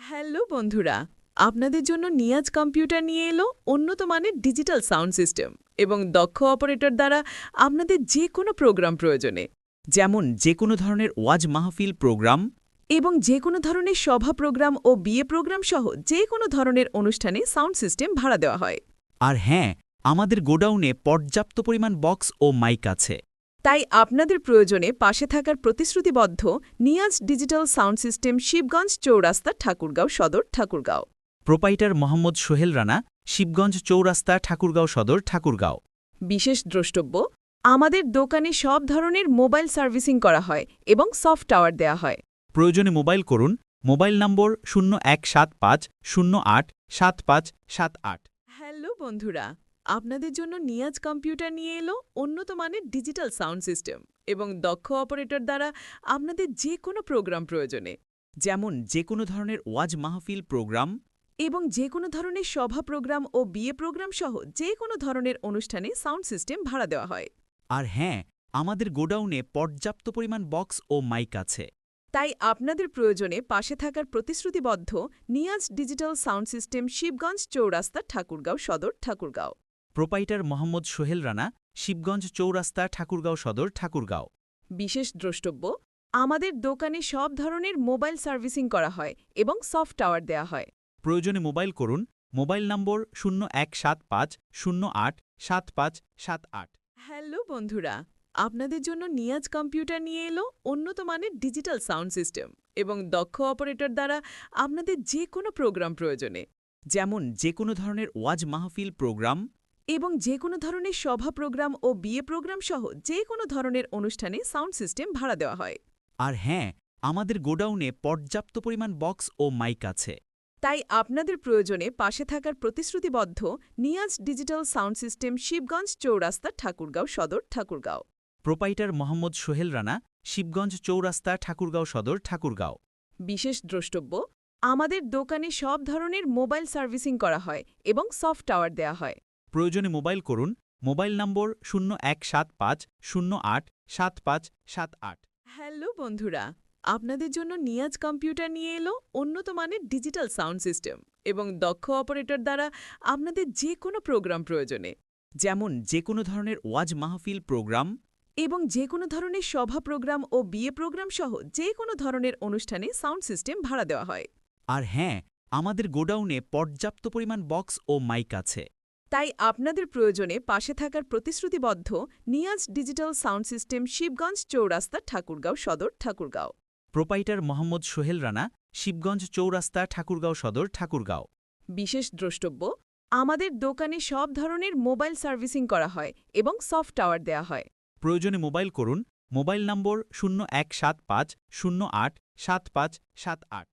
Hello বন্ধুরা, আপনাদের জন্য নিয়াজ কম্পিউটার নিয়ে এলো উন্নত মানের ডিজিটাল সাউন্ড সিস্টেম এবং দক্ষ অপারেটর দ্বারা আপনাদের যে কোনো প্রোগ্রাম প্রয়োজনে যেমন যে কোনো ধরনের ওয়াজ মাহফিল প্রোগ্রাম। এবং যে কোনো ধরনের সভা প্রোগ্রাম ও বিয়ে প্রোগ্রাম সহ যে কোনো ধরনের অনুষ্ঠানে সাউন্ড সিস্টেম ভাড়া দেওয়া হয়। আর হ্যাঁ, আমাদের গোডাউনে পর্যাপ্ত পরিমাণ বক্স ও মাইক আছে। তাই আপনাদের প্রয়োজনে পাশে থাকার প্রতিশ্রুতিবদ্ধ Niaz digital sound system Shibganj চৌরাস্তা ঠাকুরগাঁও সদর ঠাকুরগাঁও। প্রোপাইটার মোহাম্মদ সোহেল রানা, শিবগঞ্জ চৌরাস্তা ঠাকুরগাঁও সদর ঠাকুরগাঁও। বিশেষ দ্রষ্টব্য, আমাদের দোকানে সব ধরনের মোবাইল সার্ভিসিং করা হয় এবং সফট টাওয়ার দেয়া হয়। প্রয়োজনে মোবাইল করুন, মোবাইল নম্বর 0175087578। হ্যালো বন্ধুরা, আপনাদের জন্য নিয়াজ কম্পিউটার নিয়ে এলো উন্নত মানের ডিজিটাল সাউন্ড সিস্টেম এবং দক্ষ অপারেটর দ্বারা আপনাদের যে কোনো প্রোগ্রাম প্রয়োজনে যেমন যে কোনো ধরনের ওয়াজ মাহফিল প্রোগ্রাম এবং যে কোনো ধরনের সভা প্রোগ্রাম ও বিয়ে প্রোগ্রাম সহ যে কোনো ধরনের অনুষ্ঠানে সাউন্ড সিস্টেম ভাড়া দেওয়া হয়। আর হ্যাঁ, আমাদের গোডাউনে পর্যাপ্ত পরিমাণ বক্স ও মাইক আছে। তাই আপনাদের প্রয়োজনে পাশে থাকার প্রতিশ্রুতিবদ্ধ Niaz digital sound system Shibganj চৌরাস্তা ঠাকুরগাঁও সদর ঠাকুরগাঁও। প্রোপাইটার মোহাম্মদ সোহেল রানা, শিবগঞ্জ চৌরাস্তা ঠাকুরগাঁও সদর ঠাকুরগাঁও। বিশেষ দ্রষ্টব্য, আমাদের দোকানে সব ধরনের মোবাইল সার্ভিসিং করা হয় এবং সফট টাওয়ার দেয়া হয়। প্রয়োজনে মোবাইল করুন, মোবাইল নম্বর 0175087578। হ্যালো বন্ধুরা, আপনাদের জন্য নিয়াজ কম্পিউটার নিয়ে এলো উন্নত মানের ডিজিটাল সাউন্ড সিস্টেম এবং দক্ষ অপারেটর দ্বারা আপনাদের যে কোনো প্রোগ্রাম প্রয়োজনে যেমন যে কোনো ধরনের ওয়াজ মাহফিল প্রোগ্রাম এবং যে কোনো ধরনের সভা প্রোগ্রাম ও বিয়ে প্রোগ্রাম সহ যে কোনো ধরনের অনুষ্ঠানে সাউন্ড সিস্টেম ভাড়া দেওয়া হয়। আর হ্যাঁ, আমাদের গোডাউনে পর্যাপ্ত পরিমাণ বক্স ও মাইক আছে। তাই আপনাদের প্রয়োজনে পাশে থাকার প্রতিশ্রুতিবদ্ধ Niaz digital sound system Shibganj চৌরাস্তা ঠাকুরগাঁও সদর ঠাকুরগাঁও। প্রোপাইটার মোহাম্মদ সোহেল রানা, শিবগঞ্জ চৌরাস্তা ঠাকুরগাঁও সদর ঠাকুরগাঁও। বিশেষ দ্রষ্টব্য, আমাদের দোকানে সব ধরনের মোবাইল সার্ভিসিং করা হয় এবং সফট টাওয়ার দেয়া হয়। প্রয়োজনে মোবাইল করুন, মোবাইল নম্বর 0175087578। হ্যালো বন্ধুরা, আপনাদের জন্য নিয়াজ কম্পিউটার নিয়ে এলো উন্নত মানের ডিজিটাল সাউন্ড সিস্টেম এবং দক্ষ অপারেটর দ্বারা আপনাদের যে কোনো প্রোগ্রাম প্রয়োজনে যেমন যে কোনো ধরনের ওয়াজ মাহফিল প্রোগ্রাম এবং যে কোনো ধরনের সভা প্রোগ্রাম ও বিয়ে প্রোগ্রাম সহ যে কোনো ধরনের অনুষ্ঠানে সাউন্ড সিস্টেম ভাড়া দেওয়া হয়। আর হ্যাঁ, আমাদের গোডাউনে পর্যাপ্ত পরিমাণ বক্স ও মাইক আছে। তাই আপনাদের প্রয়োজনে পাশে থাকার প্রতিশ্রুতিবদ্ধ Niaz digital sound system Shibganj চৌরাস্তা ঠাকুরগাঁও সদর ঠাকুরগাঁও। প্রোপাইটার মোহাম্মদ সোহেল রানা, শিবগঞ্জ চৌরাস্তা ঠাকুরগাঁও সদর ঠাকুরগাঁও। বিশেষ দ্রষ্টব্য, আমাদের দোকানে সব ধরনের মোবাইল সার্ভিসিং করা হয় এবং সফট টাওয়ার দেয়া হয়। প্রয়োজনে মোবাইল করুন, মোবাইল নম্বর 0175087578।